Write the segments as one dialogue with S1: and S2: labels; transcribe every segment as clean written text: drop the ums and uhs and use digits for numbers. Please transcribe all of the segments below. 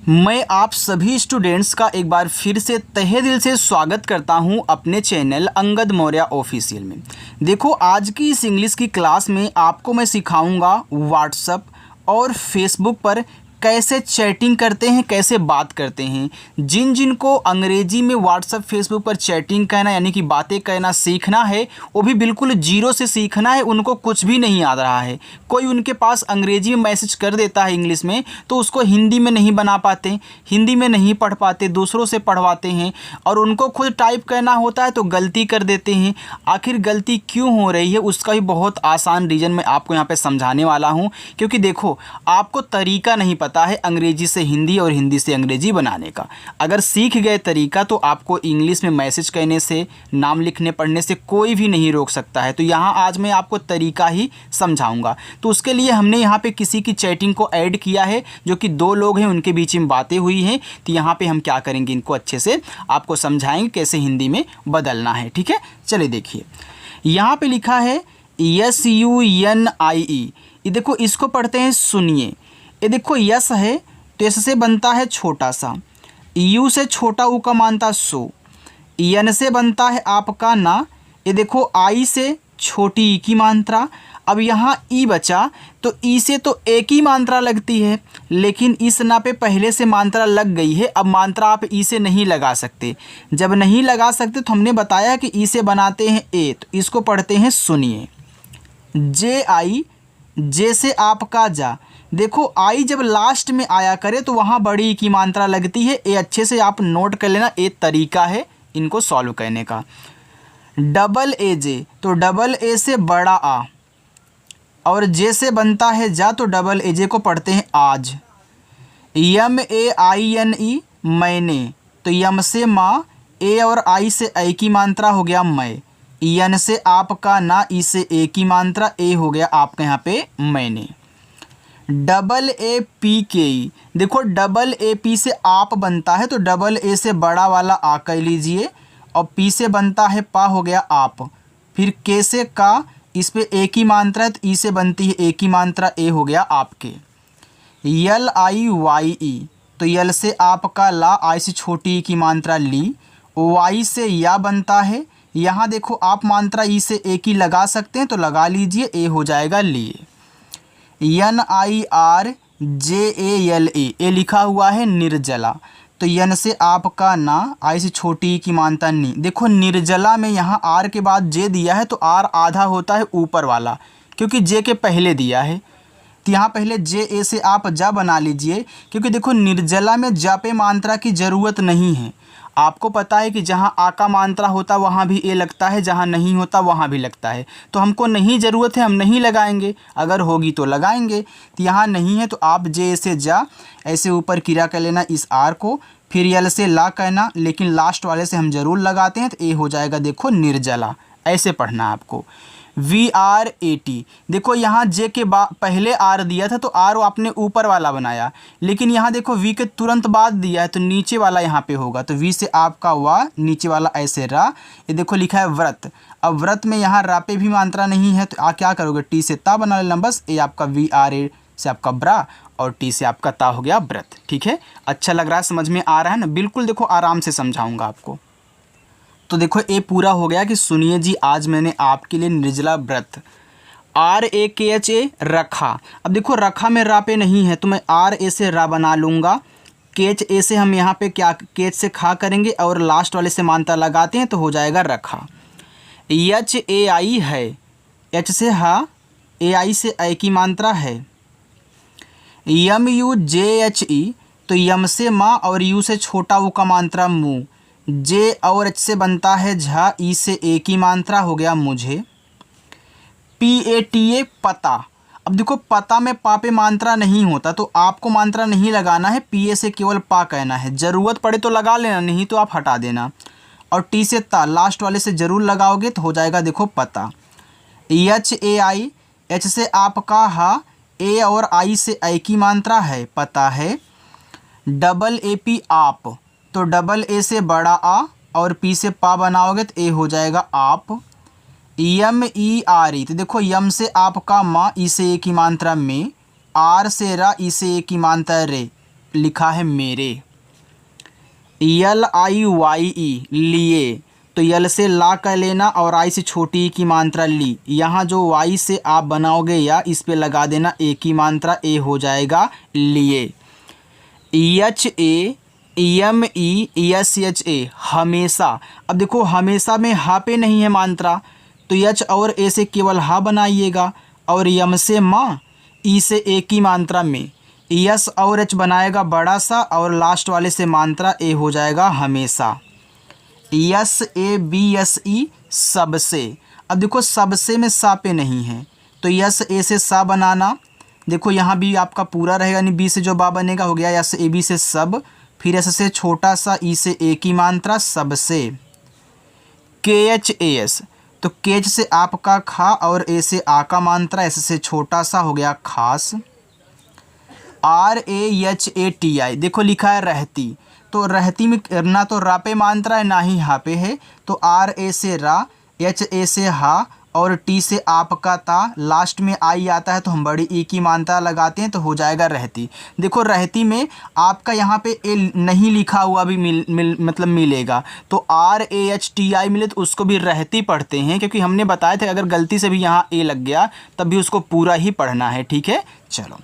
S1: मैं आप सभी स्टूडेंट्स का एक बार फिर से तहे दिल से स्वागत करता हूं अपने चैनल अंगद मौर्य ऑफिशियल में। देखो, आज की इस इंग्लिश की क्लास में आपको मैं सिखाऊंगा व्हाट्सएप और फेसबुक पर कैसे चैटिंग करते हैं, कैसे बात करते हैं। जिन को अंग्रेजी में व्हाट्सएप फेसबुक पर चैटिंग कहना यानी कि बातें कहना सीखना है, वो भी बिल्कुल जीरो से सीखना है। उनको कुछ भी नहीं आ रहा है। कोई उनके पास अंग्रेजी में मैसेज कर देता है इंग्लिश में, तो उसको हिंदी में नहीं बना पाते, हिंदी में नहीं पढ़ पाते, दूसरों से पढ़वाते हैं और उनको खुद टाइप करना होता है तो गलती कर देते हैं। आखिर गलती क्यों हो रही है उसका भी बहुत आसान रीज़न मैं आपको यहाँ पे समझाने वाला हूँ। क्योंकि देखो, आपको तरीका नहीं पता है अंग्रेजी से हिंदी और हिंदी से अंग्रेजी बनाने का। अगर सीख गए तरीका तो आपको इंग्लिश में मैसेज कहने से, नाम लिखने पढ़ने से कोई भी नहीं रोक सकता है। तो यहाँ आज मैं आपको तरीका ही समझाऊंगा। तो उसके लिए हमने यहाँ पे किसी की चैटिंग को ऐड किया है, जो कि दो लोग हैं, उनके बीच में बातें हुई हैं। तो यहाँ पे हम क्या करेंगे, इनको अच्छे से आपको समझाएंगे कैसे हिंदी में बदलना है। ठीक है, चलिए देखिए, यहाँ पे लिखा है SUNIE। ये देखो, इसको पढ़ते हैं सुनिए। ये देखो, यस है तो यस से बनता है छोटा सा, यू से छोटा ऊ का मानता सो, यन से बनता है आपका ना। ये देखो, आई से छोटी ई की मात्रा। अब यहाँ ई बचा तो ई से तो एक ही मात्रा लगती है, लेकिन इस ना पे पहले से मात्रा लग गई है। अब मात्रा आप ई से नहीं लगा सकते। जब नहीं लगा सकते तो हमने बताया कि ई से बनाते हैं ए, तो इसको पढ़ते हैं सुनिए। JI, जे से आपका जा। देखो, आई जब लास्ट में आया करे तो वहाँ बड़ी ई की मात्रा लगती है। ये अच्छे से आप नोट कर लेना, एक तरीका है इनको सॉल्व करने का। AJ, तो AA से बड़ा आ और जे से बनता है जा, तो AJ को पढ़ते हैं आज। MAINE, मैंने, तो यम से माँ, ए और आई से ए की मात्रा हो गया मैं, यन से आपका ना, ई से ए की मात्रा, ए हो गया आपका यहाँ पे मैंने। AAPKE, देखो AAP से आप बनता है तो AA से बड़ा वाला आ कह लीजिए और पी से बनता है पा, हो गया आप। फिर के से का, इस पे ए की मात्रा है तो ई से बनती है ए की मात्रा, ए हो गया आपके। LIYE, तो यल से आपका ला, आई से छोटी ई की मात्रा ली, वाई से या बनता है। यहाँ देखो, आप मात्रा ई से ए की लगा सकते हैं तो लगा लीजिए, ए हो जाएगा लिए। NIRJALA, ए लिखा हुआ है निर्जला, तो यन से आपका ना, आई से छोटी की मानता नी। देखो, निर्जला में यहाँ आर के बाद जे दिया है तो आर आधा होता है ऊपर वाला, क्योंकि जे के पहले दिया है। तो यहाँ पहले JA से आप जा बना लीजिए, क्योंकि देखो निर्जला में जा पे मात्रा की ज़रूरत नहीं है। आपको पता है कि जहाँ आ का मात्रा होता वहाँ भी ए लगता है, जहाँ नहीं होता वहाँ भी लगता है। तो हमको नहीं ज़रूरत है, हम नहीं लगाएंगे, अगर होगी तो लगाएंगे। तो यहाँ नहीं है तो आप जे से जा ऐसे ऊपर किरा कर लेना इस आर को, फिर यल से ला कहना, लेकिन लास्ट वाले से हम ज़रूर लगाते हैं तो ए हो जाएगा देखो निर्जला। ऐसे पढ़ना आपको। VRAT, देखो यहाँ जे के पहले आर दिया था तो आर आपने ऊपर वाला बनाया, लेकिन यहाँ देखो वी के तुरंत बाद दिया है तो नीचे वाला यहाँ पे होगा, तो वी से आपका वा, नीचे वाला ऐसे रा। ये देखो लिखा है व्रत। अब व्रत में यहाँ रा पे भी मात्रा नहीं है तो क्या करोगे, टी से ता बना लेना बस। ये आपका VRA से आपका ब्रा और टी से आपका ता हो गया व्रत। ठीक है, अच्छा लग रहा है, समझ में आ रहा है ना? बिल्कुल देखो, आराम से समझाऊँगा आपको। तो देखो, ये पूरा हो गया कि सुनिए जी, आज मैंने आपके लिए निर्जला व्रत। RAKHA, रखा। अब देखो, रखा में रा पे नहीं है तो मैं RA से रा बना लूँगा। KHA से हम यहाँ पे क्या, केच से खा करेंगे और लास्ट वाले से मानता लगाते हैं तो हो जाएगा रखा। HAI है, H से हा, AI से ए की मात्रा है। MUJHE, तो यम से माँ और यू से छोटा ऊ का मात्रा मुँह, जे और एच से बनता है झा, ई से ए की मात्रा, हो गया मुझे। PATA, पता। अब देखो, पता में पा पे मात्रा नहीं होता तो आपको मात्रा नहीं लगाना है, PA से केवल पा कहना है। ज़रूरत पड़े तो लगा लेना, नहीं तो आप हटा देना। और टी से ता, लास्ट वाले से ज़रूर लगाओगे तो हो जाएगा देखो पता। HAI, एच से आपका हा, ए और आई से ए की मात्रा है, पता है। AAP, आप, तो AA से बड़ा आ और पी से पा बनाओगे तो ए हो जाएगा आप। MERE, तो देखो यम से आपका माँ, ई से ए की मात्रा में, आर से रा, ई से ए की मात्रा रे, लिखा है मेरे। LIYE लिए, तो यल से ला कर लेना और आई से छोटी की मात्रा ली। यहाँ जो वाई से आप बनाओगे या इस पे लगा देना ए की मात्रा, ए हो जाएगा लिए। HAME हमेशा। अब देखो हमेशा में हा पे नहीं है मात्रा, तो यच और ए से केवल हा बनाइएगा, और यम से माँ, ई से ए की मात्रा में, यस और एच बनाएगा बड़ा सा, और लास्ट वाले से मात्रा ए हो जाएगा हमेशा। SABSE सबसे। अब देखो सबसे में सा पे नहीं है, तो यस ए से सा बनाना। देखो यहाँ भी आपका पूरा रहेगा, यानी बी से जो बा बनेगा हो गया यस ए बी से सब, फिर एस से छोटा सा, ई से ए की मात्रा सबसे। KHAS, तो केच से आपका खा और ए से आ का मात्रा, एस से छोटा सा हो गया खास। RAHATI, देखो लिखा है रहती, तो रहती में ना तो रा पे मात्रा है ना ही हा पे है, तो RA से रा, HA से हा और टी से आपका ता, लास्ट में आई आता है तो हम बड़ी ई की मात्रा लगाते हैं, तो हो जाएगा रहती। देखो रहती में आपका यहाँ पे ए नहीं लिखा हुआ भी मतलब मिलेगा, तो RAHTI मिले तो उसको भी रहती पढ़ते हैं, क्योंकि हमने बताया था अगर गलती से भी यहाँ ए लग गया तब भी उसको पूरा ही पढ़ना है। ठीक है, चलो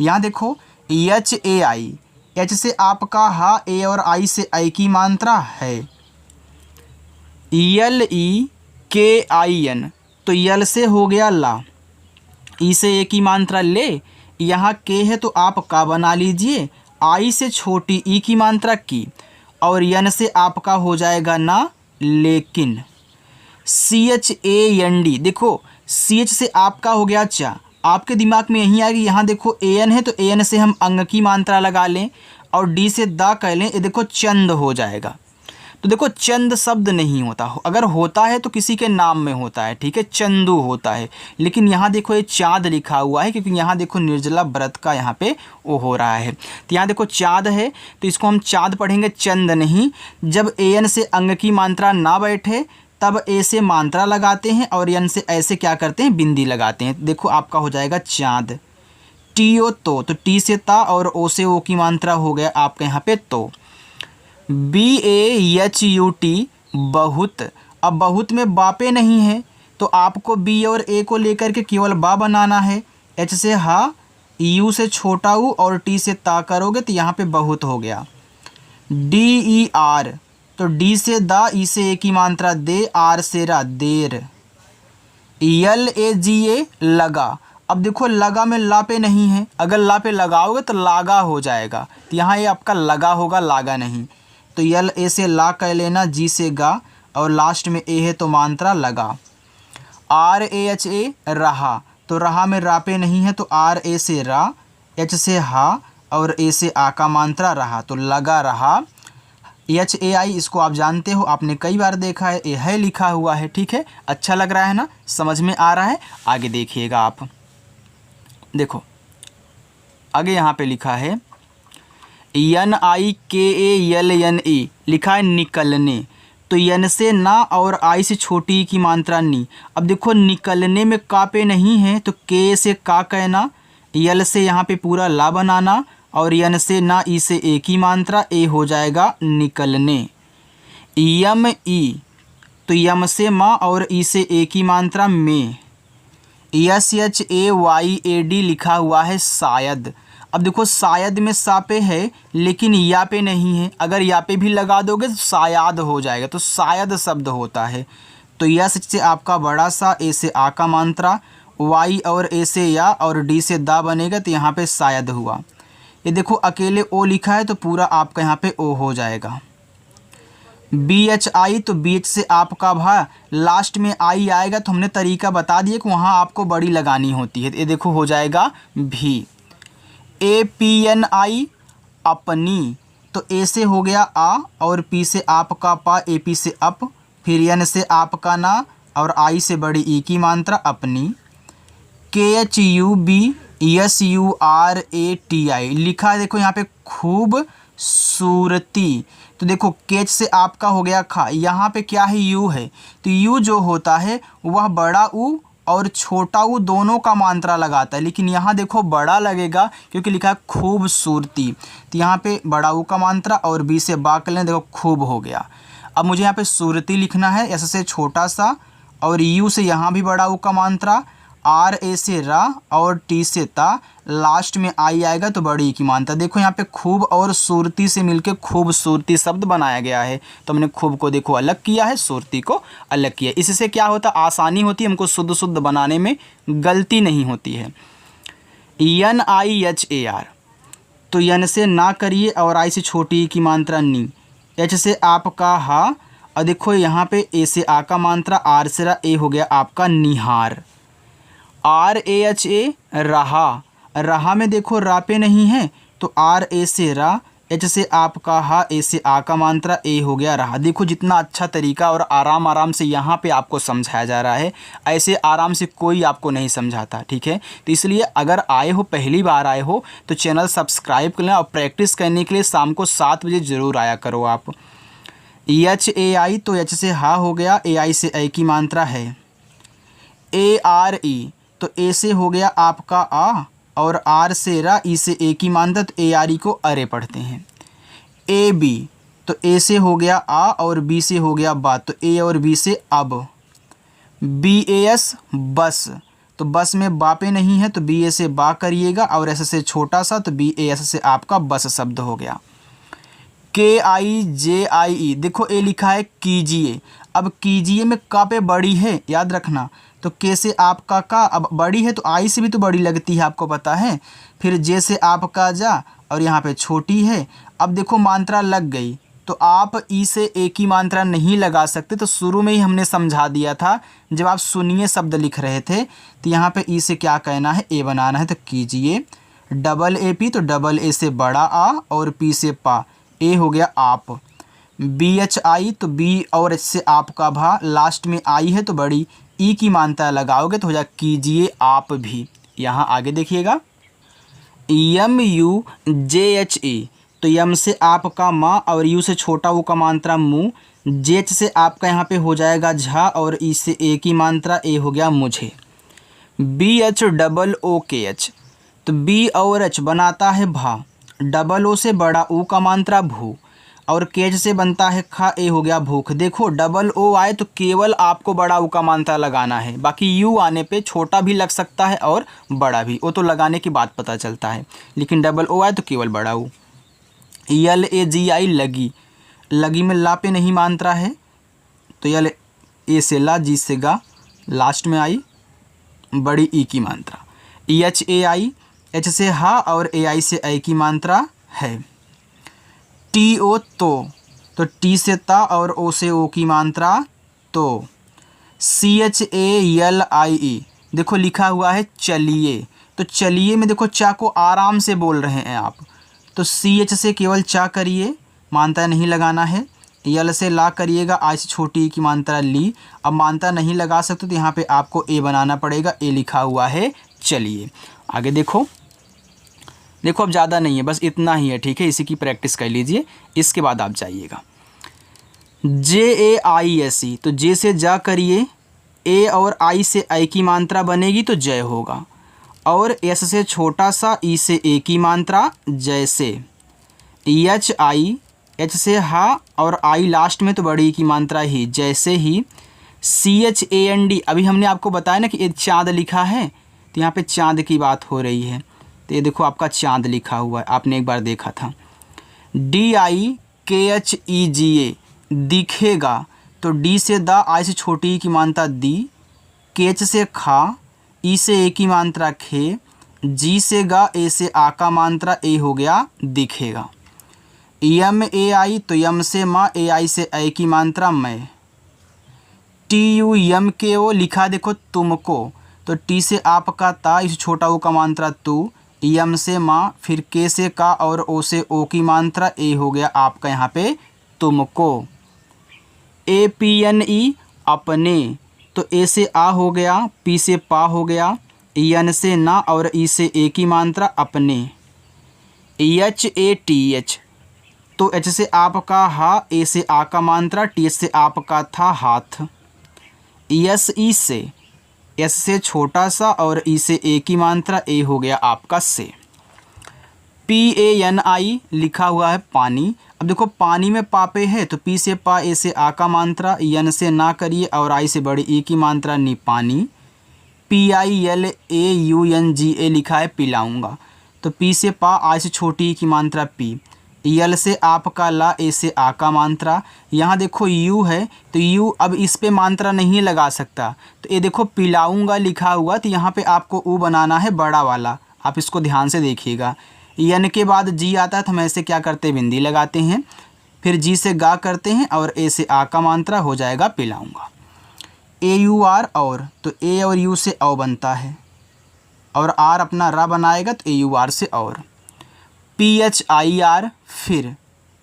S1: यहाँ देखो HAI, एच से आपका हा, ए और आई से आई की मात्रा है। LEKIN, तो यल से हो गया ला, ई से ए की मात्रा ले, यहाँ के है तो आप का बना लीजिए, आई से छोटी ई की मात्रा की, और यन से आपका हो जाएगा ना लेकिन। CHAND, देखो CH से आपका हो गया चा, आपके दिमाग में यही आएगी, यहाँ देखो AN है तो AN से हम अंग की मात्रा लगा लें, और डी से दा कह लें, ये देखो चंद हो जाएगा। तो देखो चंद शब्द नहीं होता, अगर होता है तो किसी के नाम में होता है, ठीक है, चंदू होता है, लेकिन यहाँ देखो ये चाँद लिखा हुआ है, क्योंकि यहाँ देखो निर्जला व्रत का यहाँ पे वो हो रहा है, तो यहाँ देखो चाँद है तो इसको हम चाँद पढ़ेंगे, चंद नहीं। जब AN से अंग की मात्रा ना बैठे तब ए से मात्रा लगाते हैं, और यन से ऐसे क्या करते हैं बिंदी लगाते हैं, देखो आपका हो जाएगा चाँद। TO तो टी से ता और ओ से ओ की मात्रा हो गया आपके यहाँ पे तो। BAHUT बहुत। अब बहुत में बापे नहीं है, तो आपको बी और ए को लेकर के केवल बा बनाना है। एच से हा, यू से छोटा ऊ और टी से ता करोगे तो यहाँ पे बहुत हो गया। DER, तो डी से दा, ई से ए की मात्रा दे, आर से रा देर। LAGA लगा। अब देखो लगा में ला पे नहीं है, अगर ला पे लगाओगे तो लागा हो जाएगा, तो यहाँ ये आपका लगा होगा, लागा नहीं, तो LA से ला कह लेना, जी से गा, और लास्ट में ए है तो मात्रा लगा। RAHA रहा, तो रहा में रा पे नहीं है तो RA से रा, एच से हा और ए से आ का मात्रा रहा, तो लगा रहा। HAI इसको आप जानते हो, आपने कई बार देखा है, ए है लिखा हुआ है। ठीक है, अच्छा लग रहा है ना, समझ में आ रहा है। आगे देखिएगा आप, देखो आगे यहाँ पे लिखा है NIKALNE, लिखा है निकलने, तो यन से ना और आई से छोटी की मात्रा नी। अब देखो निकलने में का पे नहीं है तो के से का कहना, यल से यहाँ पे पूरा ला बनाना, और यन से ना, ई से ए की मात्रा, ए हो जाएगा निकलने। YME, तो यम से माँ और ई से ए की मात्रा में। SHAYAD लिखा हुआ है शायद। अब देखो शायद में सा पे है लेकिन या पे नहीं है, अगर या पे भी लगा दोगे तो शायद हो जाएगा, तो शायद शब्द होता है। तो यस से आपका बड़ा सा, ए से आ का मात्रा, वाई और ए से या और डी से दा बनेगा, तो यहाँ पे शायद हुआ। ये देखो अकेले ओ लिखा है तो पूरा आपका यहाँ पे ओ हो जाएगा। BHI, तो बीच से आपका भा, लास्ट में आई आएगा, तो हमने तरीका बता दिया कि वहाँ आपको बड़ी लगानी होती है, ये देखो हो जाएगा भी। APNI अपनी, तो ए से हो गया आ और पी से आपका पा, AP से अप, फिर एन से आपका ना और आई से बड़ी ई की मात्रा अपनी। KHUBSURATI लिखा है, देखो यहाँ पे खूब सूरती, तो देखो केच से आपका हो गया खा, यहाँ पे क्या है यू है, तो यू जो होता है वह बड़ा ऊ और छोटा ऊ दोनों का मात्रा लगाता है, लेकिन यहाँ देखो बड़ा लगेगा क्योंकि लिखा है खूबसूरती। तो यहाँ पे बड़ा ऊ का मात्रा और बी से बा कर लें, देखो खूब हो गया। अब मुझे यहाँ पे सूरती लिखना है, एस से छोटा सा और यू से यहाँ भी बड़ा ऊ का मात्रा, आर ए से रा और टी से ता, लास्ट में आई आएगा तो बड़ी ई की मात्रा। देखो यहाँ पे खूब और सूरती से मिलके खूबसूरती शब्द बनाया गया है। तो हमने खूब को देखो अलग किया है, सूरती को अलग किया। इससे क्या होता है, आसानी होती है, हमको शुद्ध शुद्ध बनाने में गलती नहीं होती है। N I H A R, तो एन से ना करिए और आई से छोटी ई की मात्रा नी, एच से आपका हा, और देखो यहाँ पे ए से आ का मात्रा, आर से रा, ए हो गया आपका निहार। आर ए एच ए रहा, रहा में देखो रा पे नहीं है तो आर ए से रा, एच से आपका हा, ए से आ का मात्रा, ए हो गया रहा। देखो जितना अच्छा तरीका और आराम आराम से यहाँ पे आपको समझाया जा रहा है, ऐसे आराम से कोई आपको नहीं समझाता, ठीक है। तो इसलिए अगर आए हो, पहली बार आए हो, तो चैनल सब्सक्राइब कर लें और प्रैक्टिस करने के लिए शाम को 7 बजे ज़रूर आया करो आप। एच ए आई, तो एच से हा हो गया, ए आई से ए की मात्रा है। ए आर ई, तो ए से हो गया आपका आ और आर से रा, ई से ए की मात्रा, तो ए आर ई को अरे पढ़ते हैं। ए बी, तो ए से हो गया आ और बी से हो गया बा, तो ए और बी से अब। बी ए एस बस, तो बस में बा पे नहीं है तो बी ए से बा करिएगा और एस से छोटा सा, तो बी ए एस से आपका बस शब्द हो गया। के आई जे आई ई, देखो ए लिखा है कीजिए। अब कीजिए में का पे बड़ी है, याद रखना, तो के से आपका का, अब बड़ी है तो आई से भी तो बड़ी लगती है, आपको पता है। फिर जे से आपका जा और यहाँ पे छोटी है। अब देखो मात्रा लग गई, तो आप ई से ए की मात्रा नहीं लगा सकते, तो शुरू में ही हमने समझा दिया था जब आप सुनिए शब्द लिख रहे थे। तो यहाँ पे ई से क्या कहना है, ए बनाना है, तो कीजिए। डबल ए पी, तो डबल ए से बड़ा आ और पी से पा, ए हो गया आप। बी एच आई, तो बी और एच से आपका भा, लास्ट में आई है तो बड़ी ई की मात्रा लगाओगे तो हो जाए कीजिए आप भी। यहाँ आगे देखिएगा, यम यू जे एच ई, तो यम से आपका माँ और यू से छोटा वो का मात्रा मुँह, जे एच से आपका यहाँ पे हो जाएगा झा और ई से ए की मात्रा, ए हो गया मुझे। बी एच डबल ओ के एच, तो बी और एच बनाता है भा, डबल ओ से बड़ा ऊ का मात्रा भू और केज से बनता है खा, ए हो गया भूख। देखो डबल ओ आए तो केवल आपको बड़ा ऊ का मात्रा लगाना है, बाकी यू आने पे छोटा भी लग सकता है और बड़ा भी, वो तो लगाने की बात पता चलता है, लेकिन डबल ओ आए तो केवल बड़ा ऊ। यल ए जी आई लगी, लगी में ला पे नहीं मात्रा है तो यल ए से ला, जी से गा, लास्ट में आई बड़ी ई की मात्रा। एच ए आई, एच से हा और ए आई से ए की मात्रा है। टी ओ तो टी से ता और ओ से ओ की मात्रा तो। सी एच ए एल आई ई, देखो लिखा हुआ है चलिए, तो चलिए में देखो चा को आराम से बोल रहे हैं आप, तो सी एच से केवल चा करिए, मात्रा नहीं लगाना है। यल से ला करिएगा, आई से छोटी की मात्रा ली। अब मात्रा नहीं लगा सकते तो यहाँ पे आपको ए बनाना पड़ेगा, ए लिखा हुआ है चलिए। आगे देखो, देखो अब ज़्यादा नहीं है, बस इतना ही है, ठीक है, इसी की प्रैक्टिस कर लीजिए, इसके बाद आप जाइएगा। जे ए आई एस ई, तो जे से जा करिए, ए और आई से आई की मात्रा बनेगी तो जय होगा, और एस से छोटा सा, ई से ए की मात्रा जैसे। एच आई, एच से हा और आई लास्ट में तो बड़ी की मात्रा ही, जैसे ही। C H A N D, अभी हमने आपको बताया ना कि एक चाँद लिखा है, तो यहाँ पे चाँद की बात हो रही है, तो ये देखो आपका चाँद लिखा हुआ है, आपने एक बार देखा था। डी आई के एच ई जी ए, दिखेगा, तो डी से दा, आई से छोटी की मात्रा दी, के एच से खा, ई से ए की मात्रा खे, जी से गा, ए से आ का मात्रा, ए हो गया दिखेगा। यम ए आई, तो यम से माँ, ए आई से ए की मात्रा मैं। टी यू यम के ओ, लिखा देखो तुमको, तो टी से आपका ता, इस छोटा ओ का मात्रा तू, यम से माँ, फिर के से का और ओ से ओ की मात्रा, ए हो गया आपका यहाँ पे तुमको। ए पी एन ई, अपने, तो ए से आ हो गया, पी से पा हो गया, एन से ना और ई से ए की मात्रा अपने। एच ए टी एच, तो एच से आपका हा, ए से आ का मात्रा, टी एच से आपका था हाथ। एस ई से, एस से छोटा सा और ई से ए की मात्रा, ए हो गया आपका से। PANI लिखा हुआ है पानी। अब देखो पानी में पापे है तो पी से पा, ए से आ का मात्रा, यन से ना करिए और आई से बड़ी ई की मात्रा नी पानी। PILAUNGA लिखा है पिलाऊंगा, तो पी से पा, आई से छोटी ई की मात्रा पी, यल से आपका ला, ए से आ का मात्रा। यहाँ देखो यू है तो यू अब इस पे मात्रा नहीं लगा सकता, तो ये देखो पिलाऊंगा लिखा हुआ, तो यहाँ पे आपको ऊ बनाना है बड़ा वाला, आप इसको ध्यान से देखिएगा। यन के बाद जी आता है तो हम ऐसे क्या करते हैं, बिंदी लगाते हैं, फिर जी से गा करते हैं और ए से आ का मात्रा, हो जाएगा पिलाऊंगा। AUR और, तो ए और यू से औ बनता है और आर अपना रा बनाएगा तो AUR से और। PHIR फिर,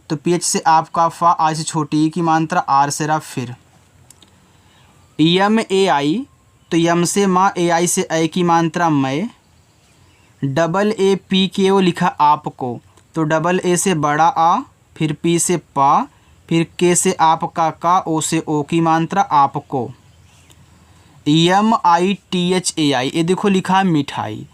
S1: तो PH से आपका फा, आई से छोटी ई की मात्रा, आर से रा फिर। MAI तो यम से माँ, AI से ए की मात्रा मैं। AAPKO लिखा आपको, तो डबल ए से बड़ा आ, फिर पी से पा, फिर के से आपका का, ओ से ओ की मात्रा आपको। MITHAI ये देखो लिखा है मिठाई,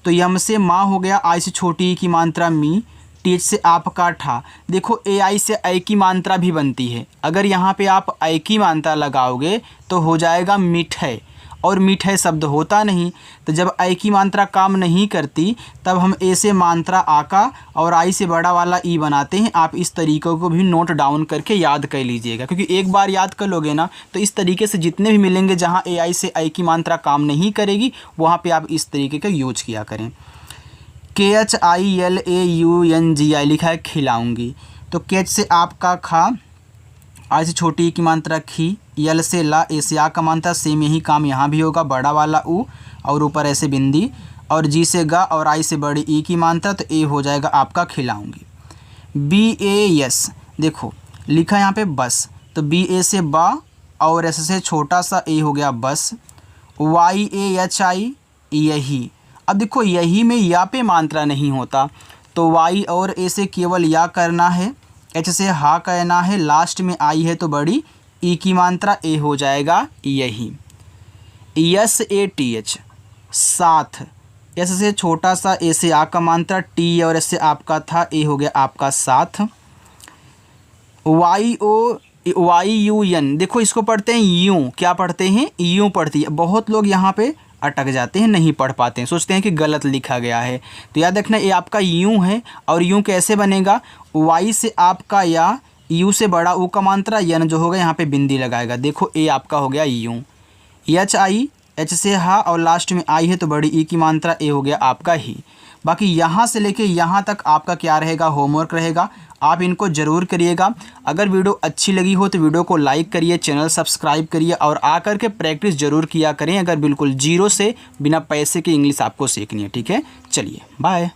S1: तो यम से माँ हो गया, आई से छोटी ई की मात्रा मी, टीच से आपका ठा। देखो AI से ए की मात्रा भी बनती है, अगर यहाँ पे आप ए की मात्रा लगाओगे तो हो जाएगा मिठै, और मिठै शब्द होता नहीं, तो जब ए की मात्रा काम नहीं करती तब हम ए से मात्रा आका और आई से बड़ा वाला ई बनाते हैं। आप इस तरीक़ों को भी नोट डाउन करके याद कर लीजिएगा, क्योंकि एक बार याद कर लोगे ना तो इस तरीके से जितने भी मिलेंगे जहाँ AI से ए की मात्रा काम नहीं करेगी वहाँ पे आप इस तरीके का यूज किया करें। KHILAUNGI लिखा है खिलाऊंगी, तो केच से आपका खा, आई से छोटी ई की मात्रा खी, यल से ला, ए से आ का मात्रा, सेम यही काम यहाँ भी होगा, बड़ा वाला ऊ और ऊपर ऐसे बिंदी, और जी से गा और आई से बड़ी ई की मात्रा, तो ए हो जाएगा आपका खिलाऊंगी। BAS देखो लिखा यहाँ पे बस, तो BA से बा और एस से छोटा सा, ए हो गया बस। YAHI यही, अब देखो यही में या पे मात्रा नहीं होता, तो वाई और ए से केवल या करना है, एच से हा कहना है, लास्ट में आई है तो बड़ी ई की मात्रा, ए हो जाएगा यही। SATH साथ, एस से छोटा सा, ए से आ का मात्रा, टी और एस से आपका था, ए हो गया आपका साथ। YUN देखो इसको पढ़ते हैं यूँ, क्या पढ़ते हैं, यूँ पढ़ती है। बहुत लोग यहाँ पे अटक जाते हैं, नहीं पढ़ पाते हैं, सोचते हैं कि गलत लिखा गया है, तो याद रखना ये आपका यूँ है, और यूँ कैसे बनेगा, वाई से आपका या, यू से बड़ा ऊ का मात्रा, यन जो होगा यहाँ पे बिंदी लगाएगा, देखो ए आपका हो गया यूँ। HI एच से हा और लास्ट में आई है तो बड़ी ई की मात्रा, ए हो गया आपका ही। बाकी यहाँ से लेके यहाँ तक आपका क्या रहेगा, होमवर्क रहेगा, आप इनको ज़रूर करिएगा। अगर वीडियो अच्छी लगी हो तो वीडियो को लाइक करिए, चैनल सब्सक्राइब करिए और आकर के प्रैक्टिस ज़रूर किया करें, अगर बिल्कुल जीरो से बिना पैसे के इंग्लिश आपको सीखनी है। ठीक है, चलिए बाय।